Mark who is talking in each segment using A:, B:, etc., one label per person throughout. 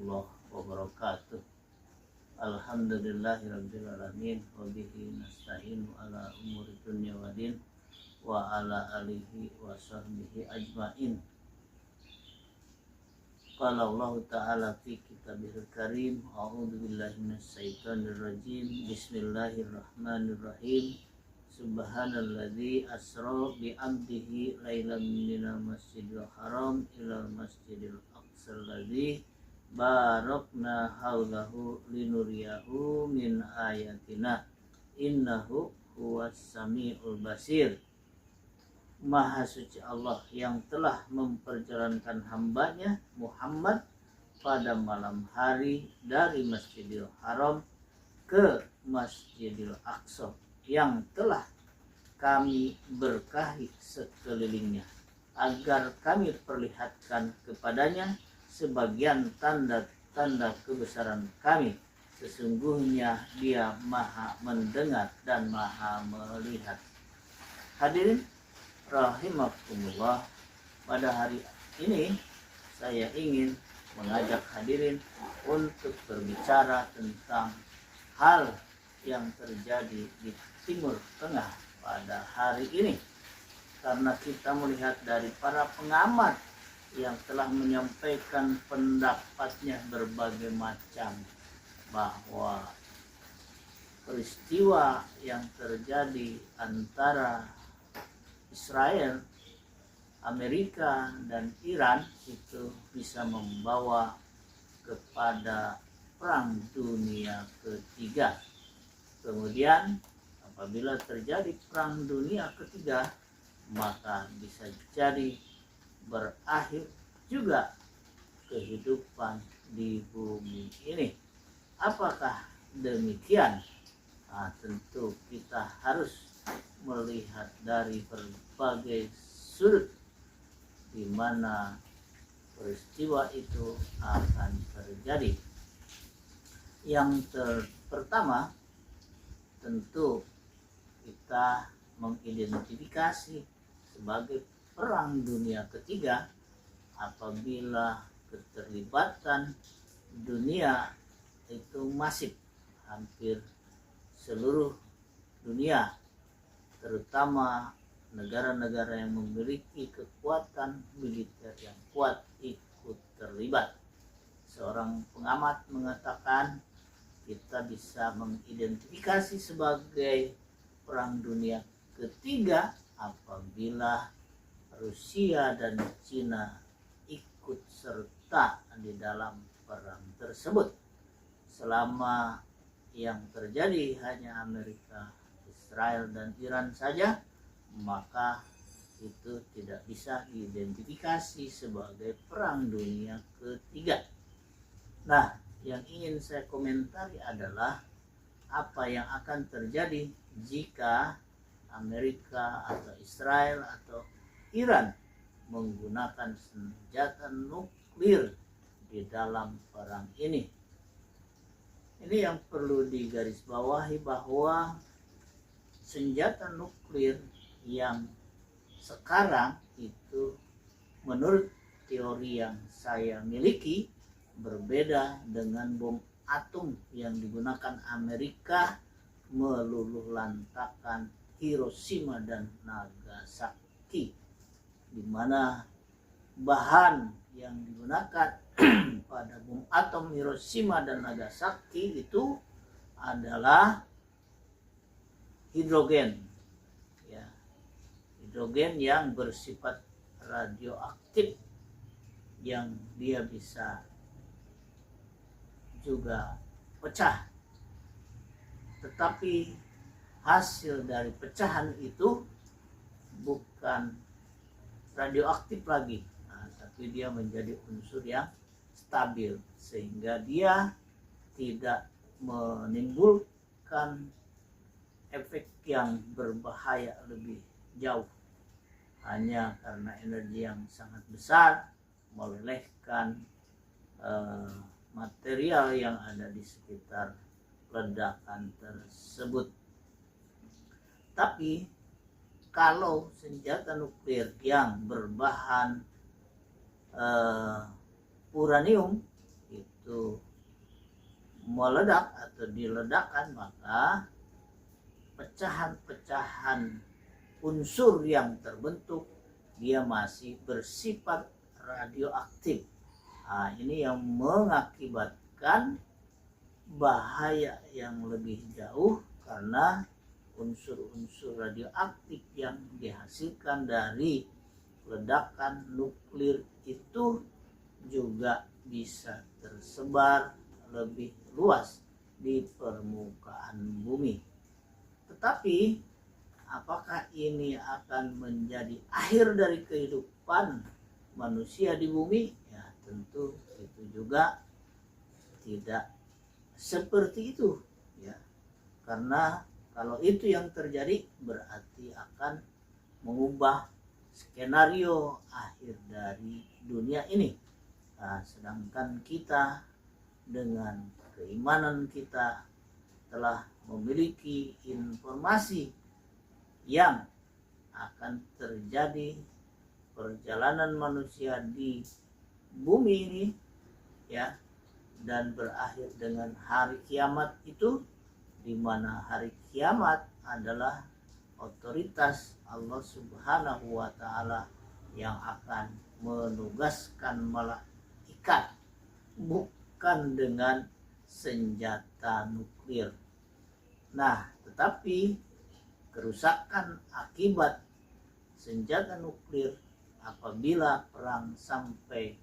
A: warahmatullahi wabarakatuh. Alhamdulillahirabbil alamin wa bihi nasta'inu ala umuri dunya waddin wa ala alihi wa sahbihi ajmain. Qala Allah ta'ala fi kitabihil karim, a'udzu billahi minasyaitonir rajim. Bismillahirrahmanirrahim. Subhanalladzi asra bi 'abdihi lailan minal masjidil haram ilal masjidil aqsal ladzi barakna haulahu linuriyahu min ayatina innahu huwas samiul basir. Maha suci Allah yang telah memperjalankan hambanya Muhammad pada malam hari dari Masjidil Haram ke Masjidil Aqsa yang telah kami berkahi sekelilingnya, agar kami perlihatkan kepadanya sebagian tanda-tanda kebesaran kami. Sesungguhnya Dia Maha mendengar dan Maha melihat. Hadirin rahimakumullah, pada hari ini saya ingin mengajak hadirin untuk berbicara tentang hal yang terjadi di Timur Tengah pada hari ini, karena kita melihat dari para pengamat yang telah menyampaikan pendapatnya berbagai macam, bahwa peristiwa yang terjadi antara Israel, Amerika, dan Iran itu bisa membawa kepada perang dunia ketiga. Kemudian apabila terjadi perang dunia ketiga, maka bisa jadi berakhir juga kehidupan di bumi ini. Apakah demikian? Nah, tentu kita harus melihat dari berbagai sudut di mana peristiwa itu akan terjadi. Yang pertama, tentu kita mengidentifikasi sebagai perang dunia ketiga apabila keterlibatan dunia itu masif, hampir seluruh dunia, terutama negara-negara yang memiliki kekuatan militer yang kuat ikut terlibat. Seorang pengamat mengatakan kita bisa mengidentifikasi sebagai perang dunia ketiga apabila Rusia dan Cina ikut serta di dalam perang tersebut. Selama yang terjadi hanya Amerika, Israel, dan Iran saja, maka itu tidak bisa diidentifikasi sebagai perang dunia ketiga. Nah, yang ingin saya komentari adalah apa yang akan terjadi jika Amerika atau Israel atau Iran menggunakan senjata nuklir di dalam perang ini. Ini yang perlu digarisbawahi, bahwa senjata nuklir yang sekarang itu menurut teori yang saya miliki berbeda dengan bom atom yang digunakan Amerika meluluhlantakkan Hiroshima dan Nagasaki, di mana bahan yang digunakan pada bom atom Hiroshima dan Nagasaki itu adalah hidrogen, ya, hidrogen yang bersifat radioaktif, yang dia bisa juga pecah. Tetapi hasil dari pecahan itu bukan radioaktif lagi, tapi dia menjadi unsur yang stabil, sehingga dia tidak menimbulkan efek yang berbahaya lebih jauh, hanya karena energi yang sangat besar melelehkan material yang ada di sekitar ledakan tersebut. Tapi kalau senjata nuklir yang berbahan uranium itu meledak atau diledakkan, maka pecahan-pecahan unsur yang terbentuk dia masih bersifat radioaktif. Nah, ini yang mengakibatkan bahaya yang lebih jauh, karena unsur-unsur radioaktif yang dihasilkan dari ledakan nuklir itu juga bisa tersebar lebih luas di permukaan bumi. Tetapi apakah ini akan menjadi akhir dari kehidupan manusia di bumi? Ya, tentu itu juga tidak seperti itu, ya. Karena kalau itu yang terjadi berarti akan mengubah skenario akhir dari dunia ini. Nah, sedangkan kita dengan keimanan kita telah memiliki informasi yang akan terjadi perjalanan manusia di bumi ini, ya, dan berakhir dengan hari kiamat itu, di mana hari kiamat adalah otoritas Allah Subhanahu wa Ta'ala yang akan menugaskan malaikat, bukan dengan senjata nuklir. Nah, tetapi kerusakan akibat senjata nuklir apabila perang sampai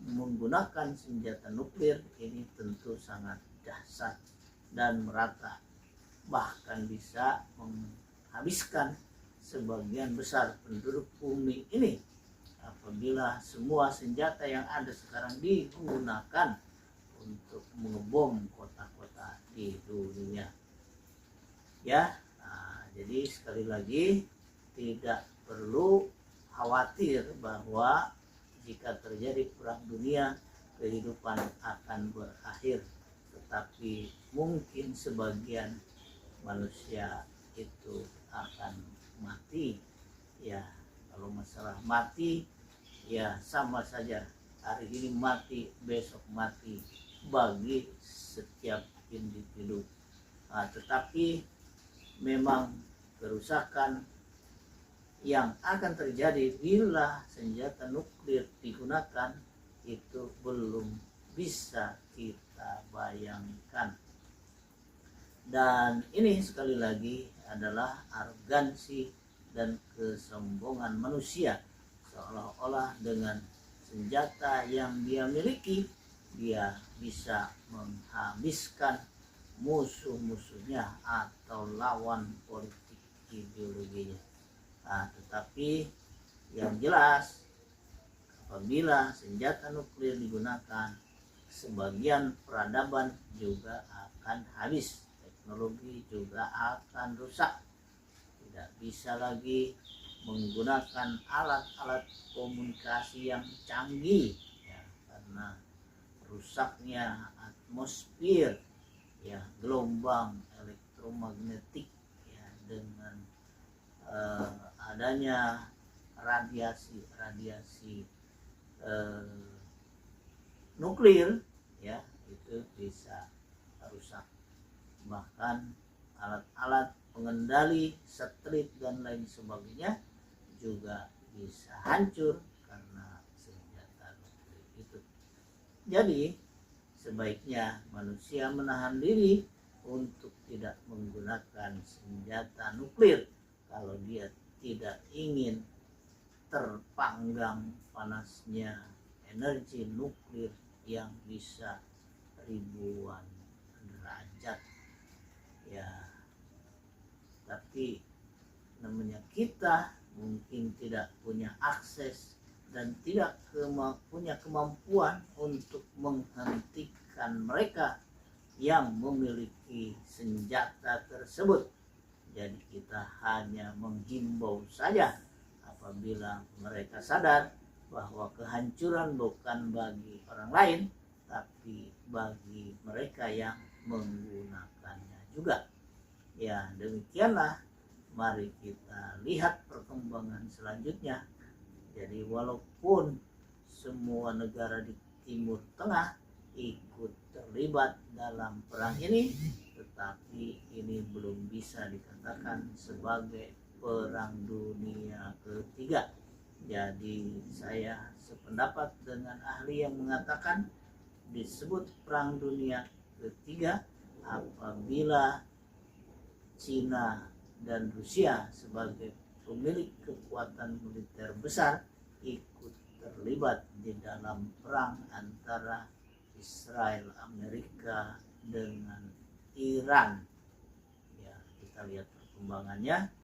A: menggunakan senjata nuklir ini tentu sangat dahsyat dan merata, bahkan bisa menghabiskan sebagian besar penduduk bumi ini apabila semua senjata yang ada sekarang digunakan untuk mengebom kota-kota di dunia. Ya, jadi sekali lagi tidak perlu khawatir bahwa jika terjadi perang dunia kehidupan akan berakhir, tetapi mungkin sebagian manusia itu akan mati. Ya, kalau masalah mati, ya sama saja, hari ini mati, besok mati bagi setiap individu. Nah, tetapi memang kerusakan yang akan terjadi bila senjata nuklir digunakan itu belum bisa kita bayangkan. Dan ini sekali lagi adalah arogansi dan kesombongan manusia, seolah-olah dengan senjata yang dia miliki dia bisa menghabiskan musuh-musuhnya atau lawan politik ideologinya. Nah, tetapi yang jelas apabila senjata nuklir digunakan, sebagian peradaban juga akan habis, teknologi juga akan rusak. Tidak bisa lagi menggunakan alat-alat komunikasi yang canggih, ya, karena rusaknya atmosfer, ya, gelombang elektromagnetik, ya, dengan adanya radiasi nuklir, ya, itu bisa rusak. Bahkan alat-alat pengendali satelit dan lain sebagainya juga bisa hancur karena senjata nuklir itu. Jadi sebaiknya manusia menahan diri untuk tidak menggunakan senjata nuklir kalau dia tidak ingin terpanggang panasnya energi nuklir yang bisa ribuan derajat, ya. Tapi namanya kita mungkin tidak punya akses dan tidak punya kemampuan untuk menghentikan mereka yang memiliki senjata tersebut. Jadi kita hanya menghimbau saja apabila mereka sadar bahwa kehancuran bukan bagi orang lain, tapi bagi mereka yang menggunakannya juga. Ya, demikianlah. Mari kita lihat perkembangan selanjutnya. Jadi walaupun semua negara di Timur Tengah ikut terlibat dalam perang ini, tetapi ini belum bisa dikatakan sebagai perang dunia ketiga. Jadi saya sependapat dengan ahli yang mengatakan disebut perang dunia ketiga apabila Cina dan Rusia sebagai pemilik kekuatan militer besar ikut terlibat di dalam perang antara Israel Amerika dengan Iran. Ya, kita lihat perkembangannya.